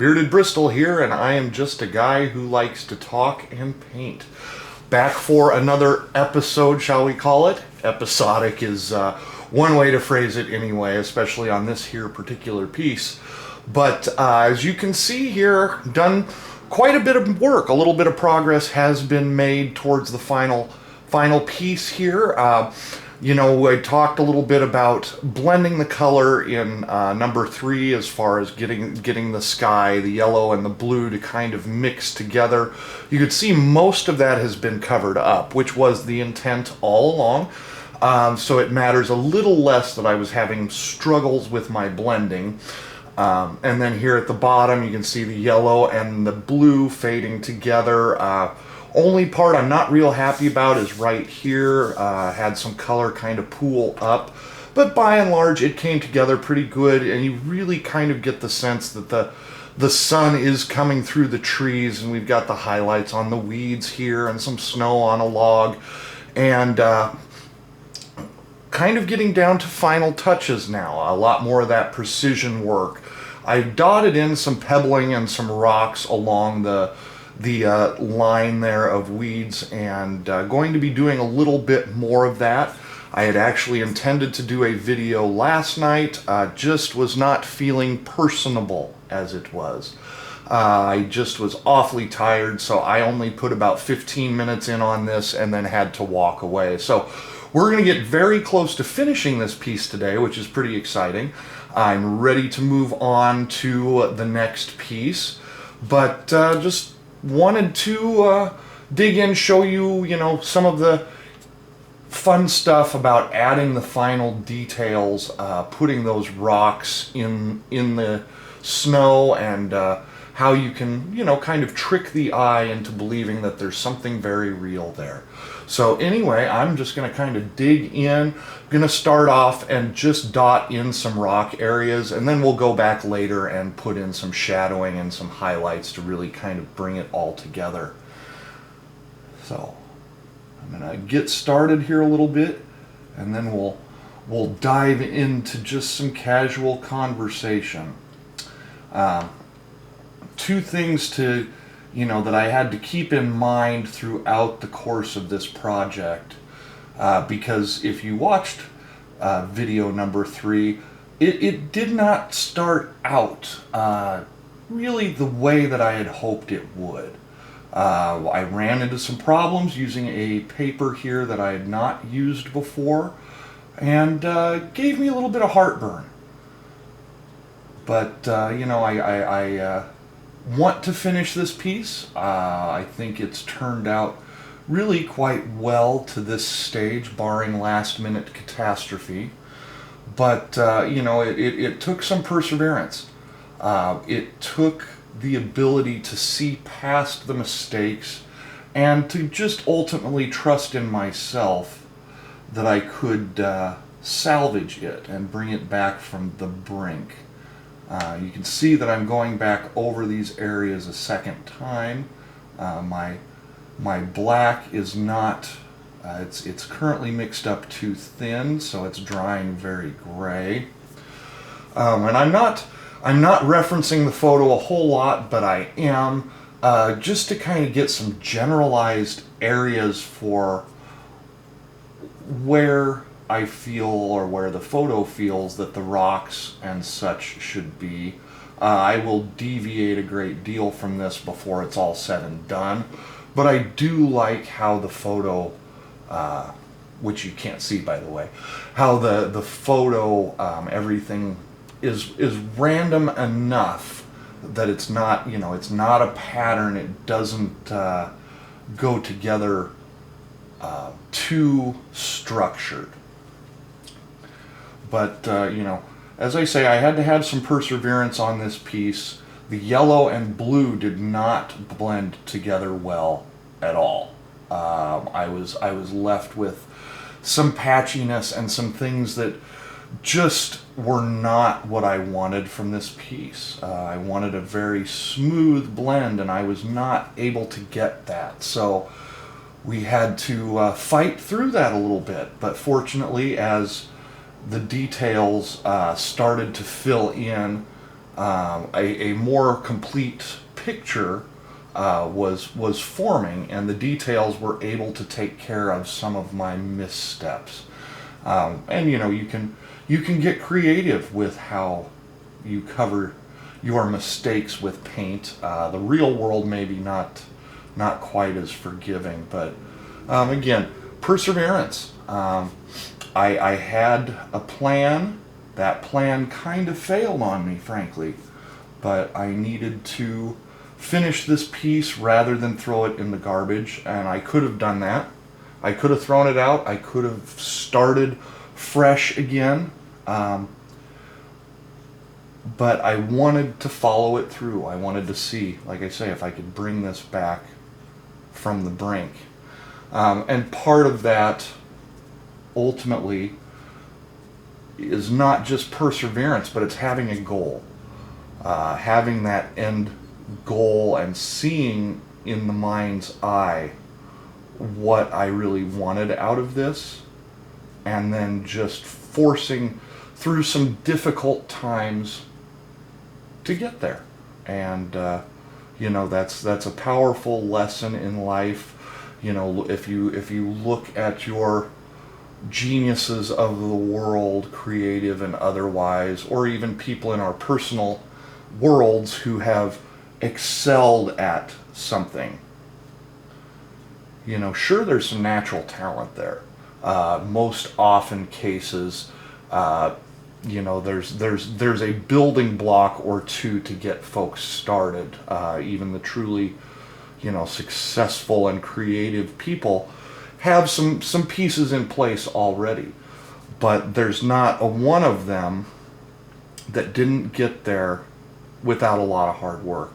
Bearded Bristol here, and I am just a guy who likes to talk and paint. Back for another episode, shall we call it? Episodic is one way to phrase it anyway, especially on this here particular piece. But as you can see here, done quite a bit of work. A little bit of progress has been made towards the final piece here. You know, I talked a little bit about blending the color in number 3 as far as getting the sky, the yellow and the blue to kind of mix together. You could see most of that has been covered up, which was the intent all along. So it matters a little less that I was having struggles with my blending. And then here at the bottom you can see the yellow and the blue fading together. Only part I'm not real happy about is right here. Had some color kind of pool up, but by and large it came together pretty good, and you really kind of get the sense that the sun is coming through the trees, and we've got the highlights on the weeds here and some snow on a log, and kind of getting down to final touches now. A lot more of that precision work. I dotted in some pebbling and some rocks along the line there of weeds, and going to be doing a little bit more of that. I had actually intended to do a video last night, just was not feeling personable as it was. I just was awfully tired, so I only put about 15 minutes in on this and then had to walk away. So we're going to get very close to finishing this piece today, which is pretty exciting. I'm ready to move on to the next piece, but just wanted to dig in, show you, some of the fun stuff about adding the final details, putting those rocks in the snow, and how you can, kind of trick the eye into believing that there's something very real there. So anyway, I'm just going to kind of dig in. I'm going to start off and just dot in some rock areas, and then we'll go back later and put in some shadowing and some highlights to really kind of bring it all together. So I'm going to get started here a little bit, and then we'll dive into just some casual conversation. Two things that I had to keep in mind throughout the course of this project, because if you watched video number 3, it did not start out really the way that I had hoped it would. I ran into some problems using a paper here that I had not used before, and gave me a little bit of heartburn. But I want to finish this piece. I think it's turned out really quite well to this stage, barring last minute catastrophe. But it took some perseverance. It took the ability to see past the mistakes and to just ultimately trust in myself that I could salvage it and bring it back from the brink. You can see that I'm going back over these areas a second time. My black is not, it's currently mixed up too thin, so it's drying very gray. And I'm not referencing the photo a whole lot, but I am, just to kind of get some generalized areas for where I feel, or where the photo feels, that the rocks and such should be. I will deviate a great deal from this before it's all said and done, but I do like how the photo, which you can't see by the way, how the photo, everything is random enough that it's not, it's not a pattern. It doesn't go together too structured. But, as I say, I had to have some perseverance on this piece. The yellow and blue did not blend together well at all. I was left with some patchiness and some things that just were not what I wanted from this piece. I wanted a very smooth blend, and I was not able to get that. So we had to fight through that a little bit. But fortunately, as the details started to fill in, a more complete picture was forming, and the details were able to take care of some of my missteps. And you can get creative with how you cover your mistakes with paint. The real world maybe not quite as forgiving, but again, perseverance. I had a plan. That plan kind of failed on me, frankly, but I needed to finish this piece rather than throw it in the garbage, and I could have done that. I could have thrown it out. I could have started fresh again, but I wanted to follow it through. I wanted to see, like I say, if I could bring this back from the brink. And part of that ultimately is not just perseverance, but it's having a goal. Having that end goal and seeing in the mind's eye what I really wanted out of this, and then just forcing through some difficult times to get there. And that's a powerful lesson in life. If you look at your geniuses of the world, creative and otherwise, or even people in our personal worlds who have excelled at something, sure, there's some natural talent there. Most often cases, there's a building block or two to get folks started. Even the truly, successful and creative people have some pieces in place already, but there's not a one of them that didn't get there without a lot of hard work.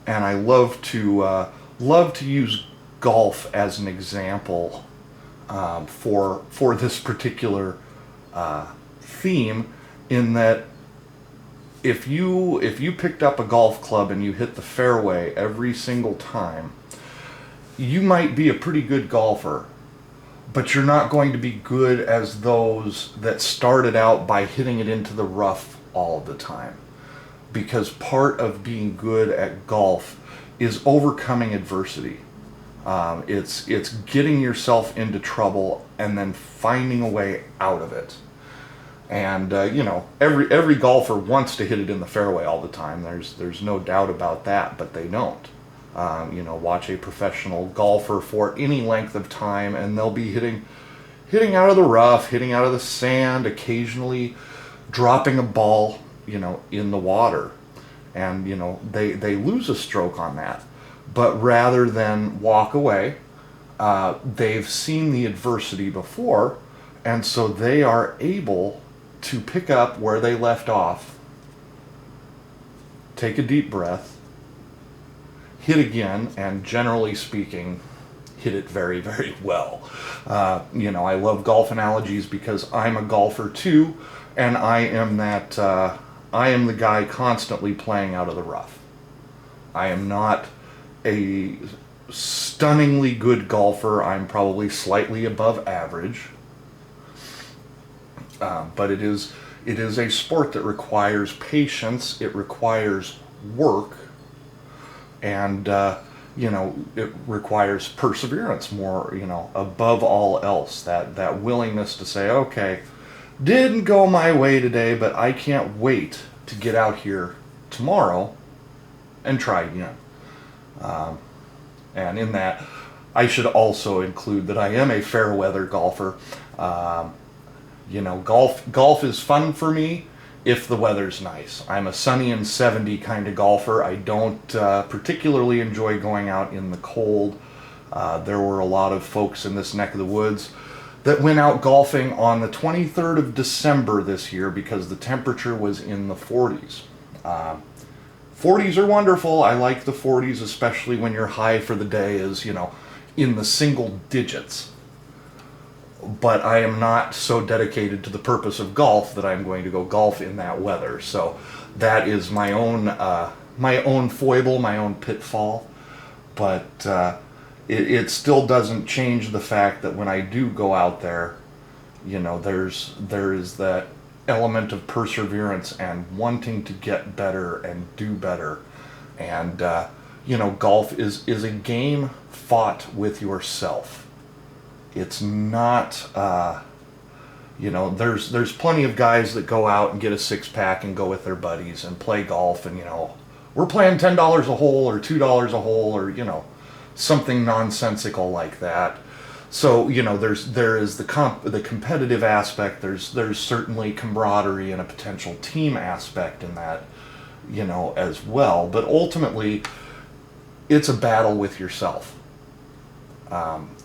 And I love to use golf as an example for this particular theme, in that if you picked up a golf club and you hit the fairway every single time, you might be a pretty good golfer, but you're not going to be good as those that started out by hitting it into the rough all the time. Because part of being good at golf is overcoming adversity. It's getting yourself into trouble and then finding a way out of it. And every golfer wants to hit it in the fairway all the time. There's no doubt about that, but they don't. Watch a professional golfer for any length of time, and they'll be hitting out of the rough, hitting out of the sand, occasionally dropping a ball, in the water, and they lose a stroke on that. But rather than walk away, they've seen the adversity before, and so they are able to pick up where they left off, take a deep breath, hit again, and generally speaking, hit it very, very well. I love golf analogies because I'm a golfer too, and I am the guy constantly playing out of the rough. I am not a stunningly good golfer. I'm probably slightly above average. But it is a sport that requires patience. It requires work, and it requires perseverance more. Above all else, that willingness to say, okay, didn't go my way today, but I can't wait to get out here tomorrow and try again. And in that, I should also include that I am a fair weather golfer. Golf is fun for me if the weather's nice. I'm a sunny and 70 kind of golfer. I don't particularly enjoy going out in the cold. There were a lot of folks in this neck of the woods that went out golfing on the 23rd of December this year because the temperature was in the 40s. 40s are wonderful. I like the 40s, especially when your high for the day is, in the single digits. But I am not so dedicated to the purpose of golf that I'm going to go golf in that weather. So that is my own foible, my own pitfall. But it still doesn't change the fact that when I do go out there, there is that element of perseverance and wanting to get better and do better. And, golf is a game fought with yourself. It's not, there's plenty of guys that go out and get a six-pack and go with their buddies and play golf, and, we're playing $10 a hole or $2 a hole, or, something nonsensical like that. So, there is the competitive aspect. There's certainly camaraderie and a potential team aspect in that, as well. But ultimately, it's a battle with yourself.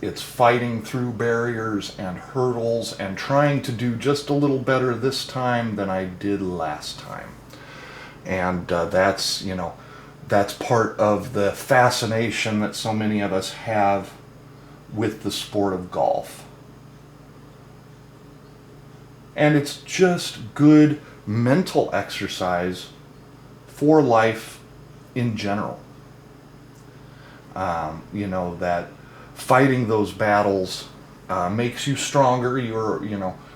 It's fighting through barriers and hurdles and trying to do just a little better this time than I did last time. And that's part of the fascination that so many of us have with the sport of golf. And it's just good mental exercise for life in general. That fighting those battles makes you stronger.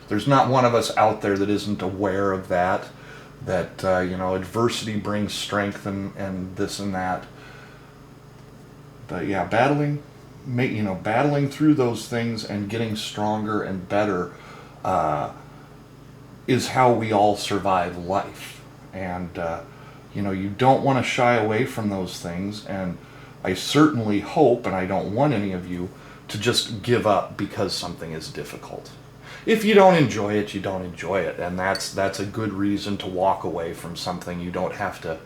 There's not one of us out there that isn't aware of that. That adversity brings strength and this and that. But yeah, battling through those things and getting stronger and better is how we all survive life. And you don't want to shy away from those things. And I certainly hope, and I don't want any of you to just give up because something is difficult. If you don't enjoy it, you don't enjoy it, and that's a good reason to walk away from something. You don't have to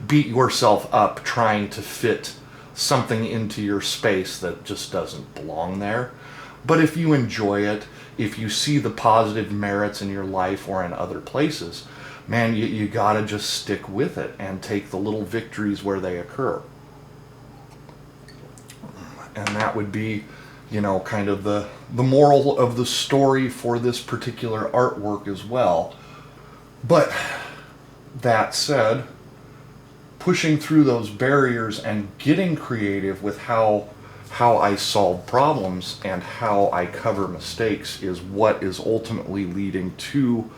beat yourself up trying to fit something into your space that just doesn't belong there. But if you enjoy it, if you see the positive merits in your life or in other places, man, you gotta just stick with it and take the little victories where they occur. And that would be, kind of the moral of the story for this particular artwork as well. But that said, pushing through those barriers and getting creative with how I solve problems and how I cover mistakes is what is ultimately leading to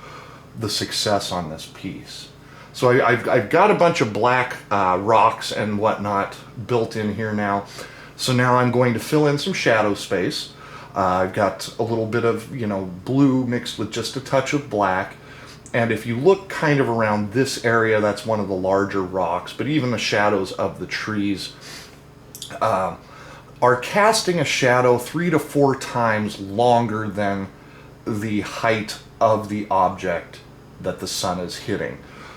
the success on this piece. So I've got a bunch of black rocks and whatnot built in here now. So now I'm going to fill in some shadow space. I've got a little bit of, blue mixed with just a touch of black. And if you look kind of around this area, that's one of the larger rocks, but even the shadows of the trees are casting a shadow 3 to 4 times longer than the height of the object that the sun is hitting.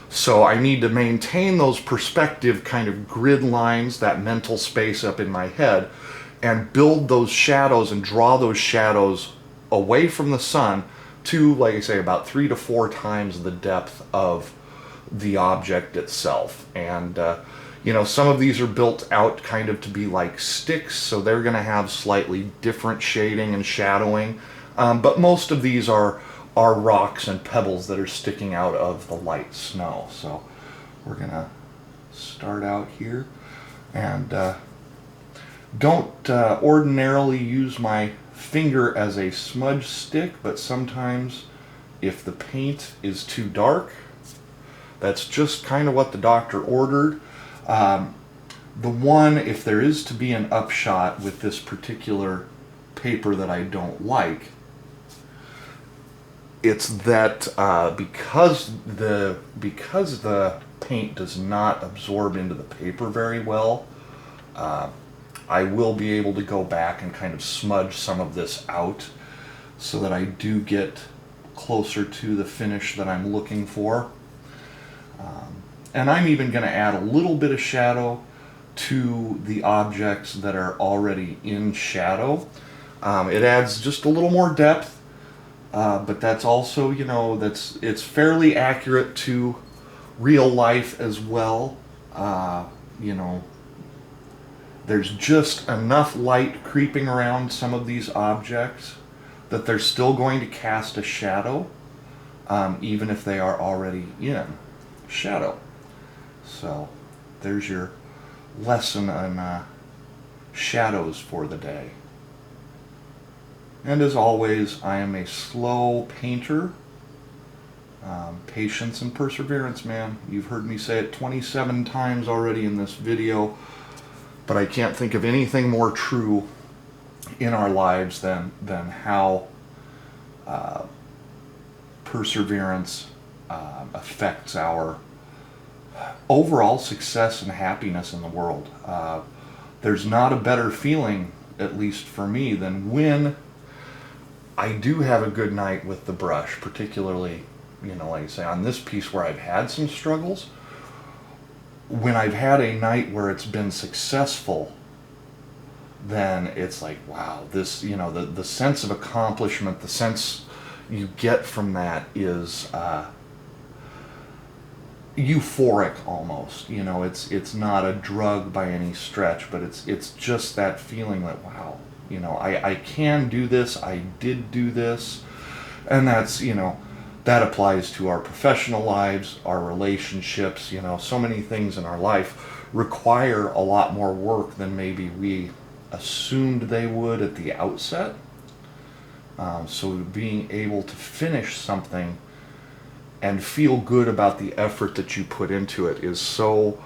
So I need to maintain those perspective kind of grid lines, that mental space up in my head, and build those shadows and draw those shadows away from the sun to, like I say, about 3 to 4 times the depth of the object itself. And, some of these are built out kind of to be like sticks, so they're going to have slightly different shading and shadowing. But most of these are rocks and pebbles that are sticking out of the light snow. So we're gonna start out here, and don't ordinarily use my finger as a smudge stick, but sometimes if the paint is too dark, that's just kind of what the doctor ordered. If there is to be an upshot with this particular paper that I don't like, it's that because the paint does not absorb into the paper very well, I will be able to go back and kind of smudge some of this out so that I do get closer to the finish that I'm looking for. And I'm even going to add a little bit of shadow to the objects that are already in shadow. It adds just a little more depth. But that's also, it's fairly accurate to real life as well. There's just enough light creeping around some of these objects that they're still going to cast a shadow, even if they are already in shadow. So there's your lesson on shadows for the day. And as always, I am a slow painter. Patience and perseverance, man. You've heard me say it 27 times already in this video, but I can't think of anything more true in our lives than how perseverance affects our overall success and happiness in the world. There's not a better feeling, at least for me, than when I do have a good night with the brush, particularly, you know, like I say, on this piece where I've had some struggles. When I've had a night where it's been successful, then it's like, wow, this, you know, the sense of accomplishment, the sense you get from that is euphoric almost. You know, it's not a drug by any stretch, but it's just that feeling that, wow, you know, I can do this, I did do this. And that's, you know, that applies to our professional lives, our relationships. You know, so many things in our life require a lot more work than maybe we assumed they would at the outset. So being able to finish something and feel good about the effort that you put into it is so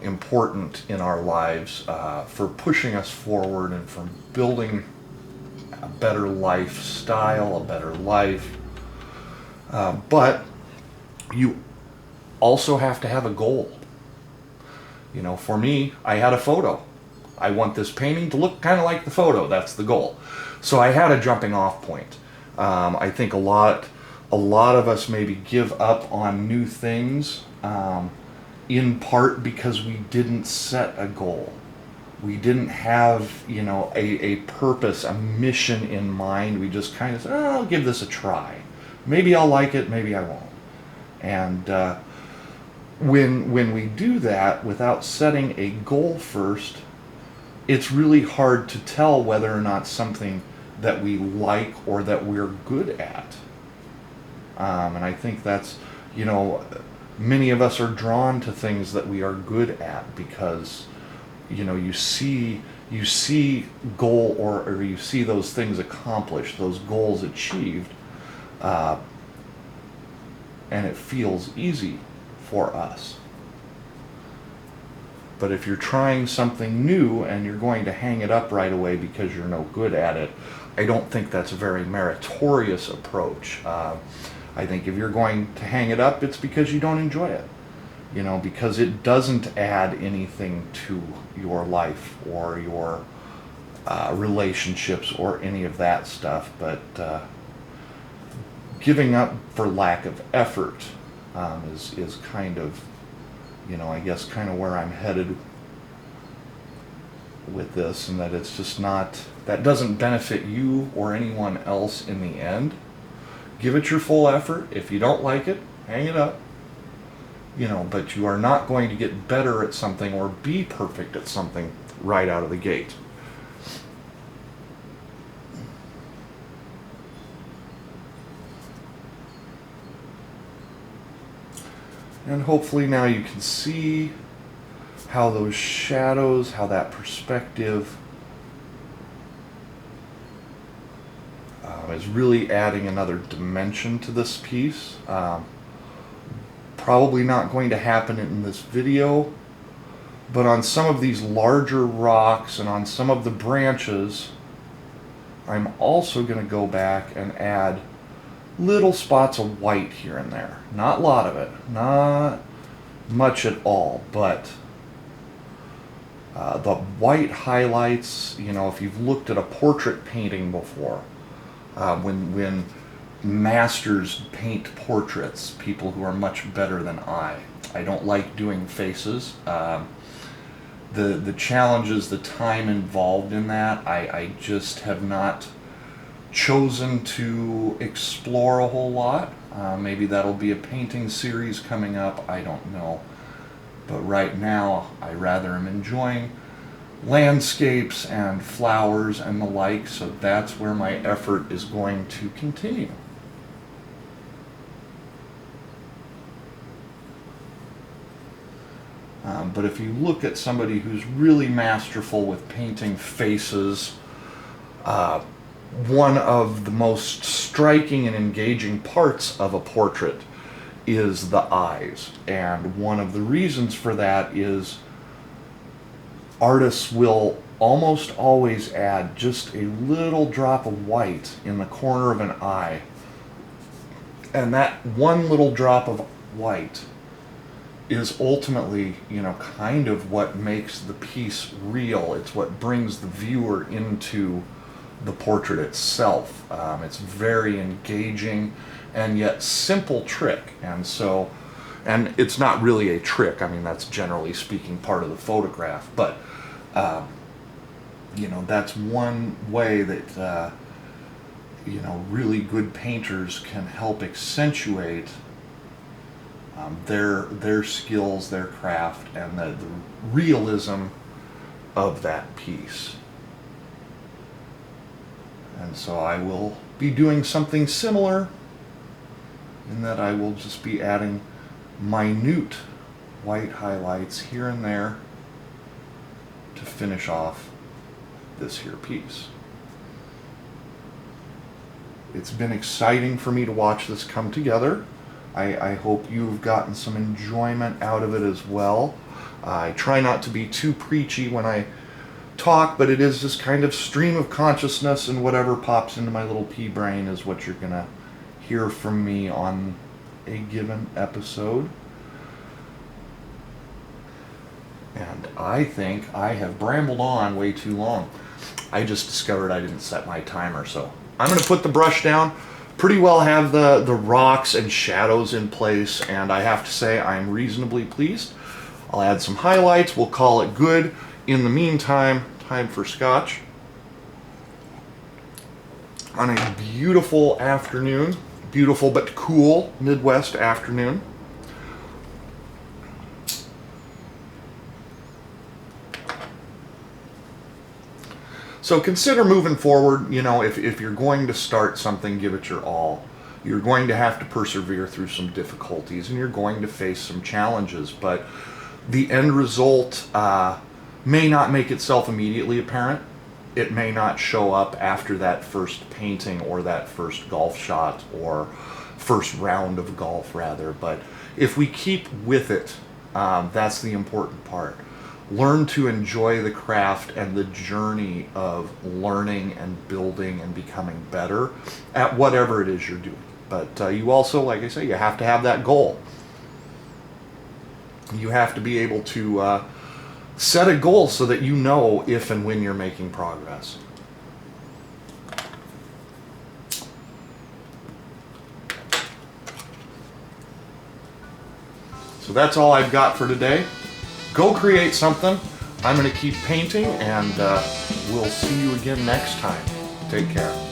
important in our lives for pushing us forward and for building a better lifestyle, a better life. But you also have to have a goal. You know, for me, I had a photo. I want this painting to look kind of like the photo. That's the goal. So I had a jumping off point. I think a lot of us maybe give up on new things in part because we didn't set a goal. We didn't have, you know, a purpose, a mission in mind. We just kind of said, oh, I'll give this a try. Maybe I'll like it, maybe I won't. And when we do that without setting a goal first, it's really hard to tell whether or not something that we like or that we're good at. And I think that's, you know, many of us are drawn to things that we are good at because, you know, you see goal or you see those things accomplished, those goals achieved, and it feels easy for us. But if you're trying something new and you're going to hang it up right away because you're no good at it, I don't think that's a very meritorious approach. I think if you're going to hang it up, it's because you don't enjoy it. You know, because it doesn't add anything to your life or your relationships or any of that stuff. But giving up for lack of effort is kind of, you know, I guess kind of where I'm headed with this, and that it's just not, that doesn't benefit you or anyone else in the end. Give it your full effort. If you don't like it, hang it up. You know, but you are not going to get better at something or be perfect at something right out of the gate. And hopefully now you can see how those shadows, how that perspective is really adding another dimension to this piece. Probably not going to happen in this video, but on some of these larger rocks and on some of the branches, I'm also going to go back and add little spots of white here and there. Not a lot of it, not much at all, but the white highlights, you know, if you've looked at a portrait painting before, when masters paint portraits, people who are much better than I don't like doing faces. The challenges, the time involved in that, I just have not chosen to explore a whole lot. Maybe that'll be a painting series coming up, I don't know. But right now, I rather am enjoying landscapes and flowers and the like, so that's where my effort is going to continue. But if you look at somebody who's really masterful with painting faces, one of the most striking and engaging parts of a portrait is the eyes. And one of the reasons for that is artists will almost always add just a little drop of white in the corner of an eye. And that one little drop of white is ultimately, kind of what makes the piece real. It's what brings the viewer into the portrait itself. It's very engaging and yet simple trick. And it's not really a trick. I mean, that's generally speaking part of the photograph. But, that's one way that, really good painters can help accentuate their skills, their craft, and the realism of that piece. And so I will be doing something similar in that I will just be adding minute white highlights here and there to finish off this here piece. It's been exciting for me to watch this come together. I hope you've gotten some enjoyment out of it as well. I try not to be too preachy when I talk, but it is this kind of stream of consciousness, and whatever pops into my little pea brain is what you're gonna hear from me on a given episode. And I think I have brambled on way too long. I just discovered I didn't set my timer, so I'm gonna put the brush down. Pretty well have the rocks and shadows in place, and I have to say I'm reasonably pleased. I'll add some highlights, we'll call it good. In the meantime, time for scotch. On a beautiful afternoon, beautiful but cool Midwest afternoon. So consider moving forward, if you're going to start something, give it your all. You're going to have to persevere through some difficulties, and you're going to face some challenges, but the end result may not make itself immediately apparent. It may not show up after that first painting or that first golf shot or first round of golf rather, but if we keep with it, that's the important part. Learn to enjoy the craft and the journey of learning and building and becoming better at whatever it is you're doing. But you also, like I say, you have to have that goal. You have to be able to set a goal so that you know if and when you're making progress. So that's all I've got for today. Go create something. I'm going to keep painting, and we'll see you again next time. Take care.